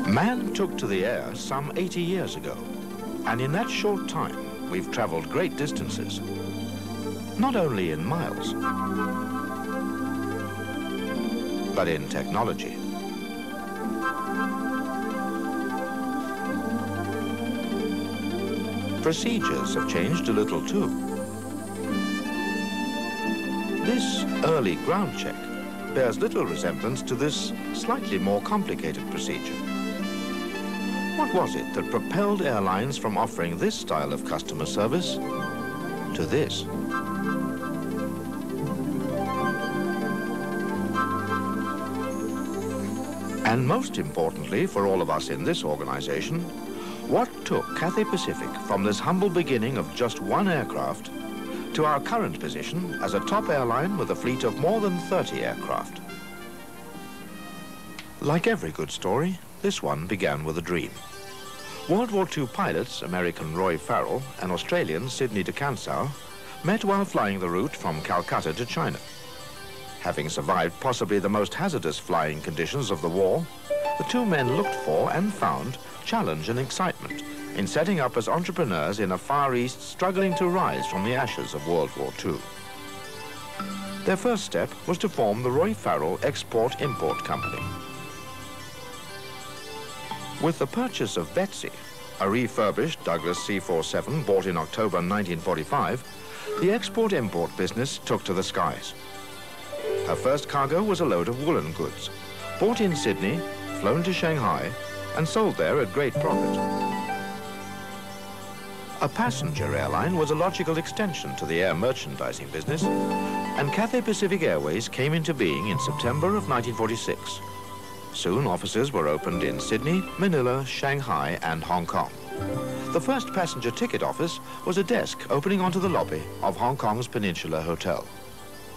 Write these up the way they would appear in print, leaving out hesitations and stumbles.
Man took to the air some 80 years ago, and in that short time, we've traveled great distances, not only in miles, but in technology. Procedures have changed a little too. This early ground check bears little resemblance to this slightly more complicated procedure. What was it that propelled airlines from offering this style of customer service to this? And most importantly for all of us in this organization, what took Cathay Pacific from this humble beginning of just one aircraft to our current position as a top airline with a fleet of more than 30 aircraft? Like every good story, this one began with a dream. World War II pilots, American Roy Farrell and Australian Sidney de Cansau, met while flying the route from Calcutta to China. Having survived possibly the most hazardous flying conditions of the war, the two men looked for and found challenge and excitement in setting up as entrepreneurs in a Far East struggling to rise from the ashes of World War II. Their first step was to form the Roy Farrell Export-Import Company. With the purchase of Betsy, a refurbished Douglas C-47 bought in October 1945, the export-import business took to the skies. Her first cargo was a load of woolen goods, bought in Sydney, flown to Shanghai, and sold there at great profit. A passenger airline was a logical extension to the air merchandising business, and Cathay Pacific Airways came into being in September of 1946. Soon offices were opened in Sydney, Manila, Shanghai, and Hong Kong. The first passenger ticket office was a desk opening onto the lobby of Hong Kong's Peninsula Hotel.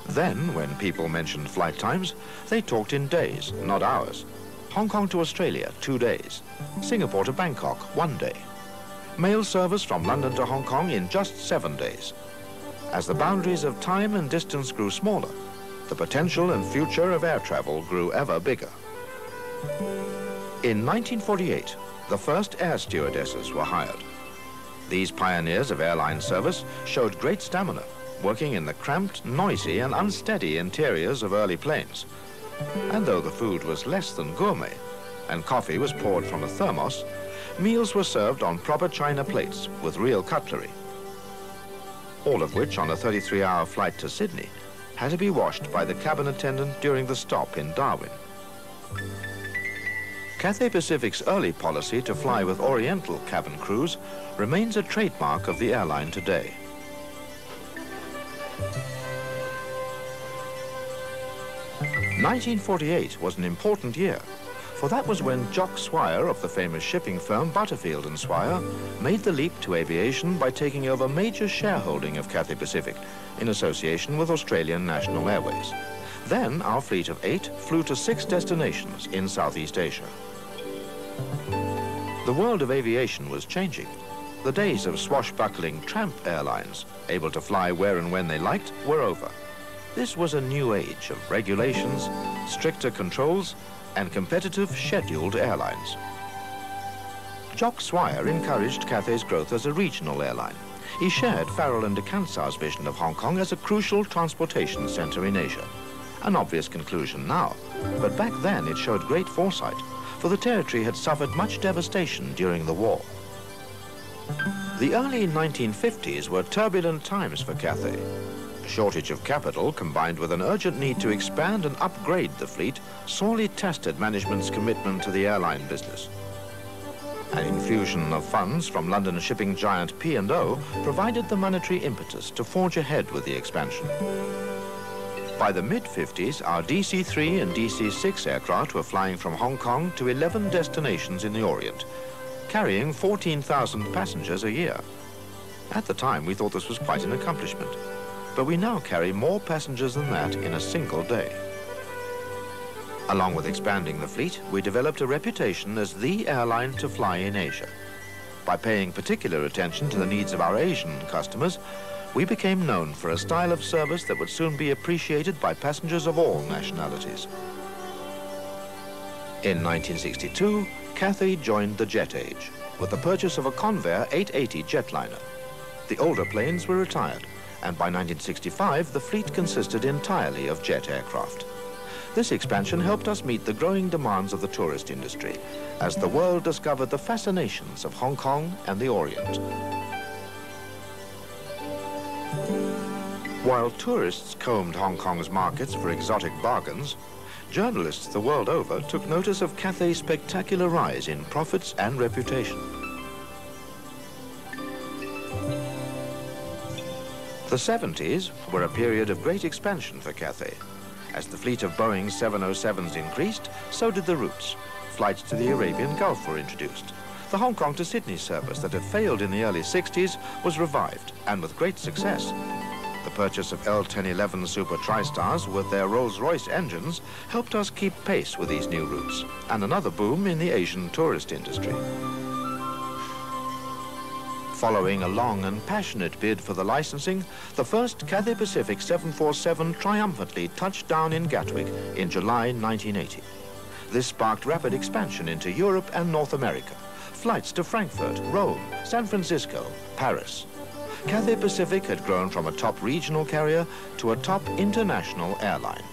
Then, when people mentioned flight times, they talked in days, not hours. Hong Kong to Australia, 2 days. Singapore to Bangkok, 1 day. Mail service from London to Hong Kong in just 7 days. As the boundaries of time and distance grew smaller, the potential and future of air travel grew ever bigger. In 1948, the first air stewardesses were hired. These pioneers of airline service showed great stamina, working in the cramped, noisy, and unsteady interiors of early planes. And though the food was less than gourmet, and coffee was poured from a thermos, meals were served on proper china plates with real cutlery. All of which, on a 33-hour flight to Sydney, had to be washed by the cabin attendant during the stop in Darwin. Cathay Pacific's early policy to fly with Oriental cabin crews remains a trademark of the airline today. "1948 was an important year, for that was when Jock Swire of the famous shipping firm Butterfield & Swire made the leap to aviation by taking over major shareholding of Cathay Pacific in association with Australian National Airways. Then our fleet of 8 flew to 6 destinations in Southeast Asia. The world of aviation was changing. The days of swashbuckling tramp airlines, able to fly where and when they liked, were over. This was a new age of regulations, stricter controls, and competitive scheduled airlines. Jock Swire encouraged Cathay's growth as a regional airline. He shared Farrell and de Cansau's vision of Hong Kong as a crucial transportation center in Asia. An obvious conclusion now, but back then it showed great foresight, for the territory had suffered much devastation during the war. The early 1950s were turbulent times for Cathay. A shortage of capital, combined with an urgent need to expand and upgrade the fleet, sorely tested management's commitment to the airline business. An infusion of funds from London shipping giant P&O provided the monetary impetus to forge ahead with the expansion. By the mid-50s, our DC-3 and DC-6 aircraft were flying from Hong Kong to 11 destinations in the Orient, carrying 14,000 passengers a year. At the time, we thought this was quite an accomplishment, but we now carry more passengers than that in a single day. Along with expanding the fleet, we developed a reputation as the airline to fly in Asia. By paying particular attention to the needs of our Asian customers, we became known for a style of service that would soon be appreciated by passengers of all nationalities. In 1962, Cathay joined the jet age with the purchase of a Convair 880 jetliner. The older planes were retired, and by 1965, the fleet consisted entirely of jet aircraft. This expansion helped us meet the growing demands of the tourist industry as the world discovered the fascinations of Hong Kong and the Orient. While tourists combed Hong Kong's markets for exotic bargains, journalists the world over took notice of Cathay's spectacular rise in profits and reputation. The 70s were a period of great expansion for Cathay. As the fleet of Boeing 707s increased, so did the routes. Flights to the Arabian Gulf were introduced. The Hong Kong to Sydney service that had failed in the early 60s was revived, and with great success. The purchase of L1011 Super TriStars with their Rolls-Royce engines helped us keep pace with these new routes, and another boom in the Asian tourist industry. Following a long and passionate bid for the licensing, the first Cathay Pacific 747 triumphantly touched down in Gatwick in July 1980. This sparked rapid expansion into Europe and North America. Flights to Frankfurt, Rome, San Francisco, Paris. Cathay Pacific had grown from a top regional carrier to a top international airline.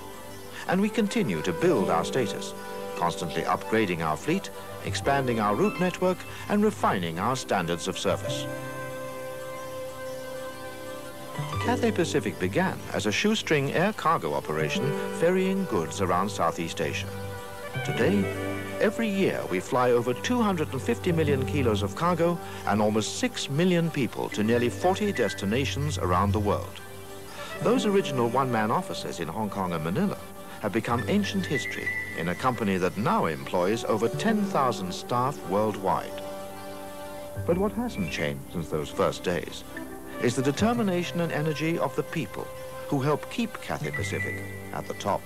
And we continue to build our status, constantly upgrading our fleet, expanding our route network, and refining our standards of service. Cathay Pacific began as a shoestring air cargo operation ferrying goods around Southeast Asia. Today, every year we fly over 250 million kilos of cargo and almost 6 million people to nearly 40 destinations around the world. Those original one-man offices in Hong Kong and Manila have become ancient history in a company that now employs over 10,000 staff worldwide. But what hasn't changed since those first days is the determination and energy of the people who help keep Cathay Pacific at the top.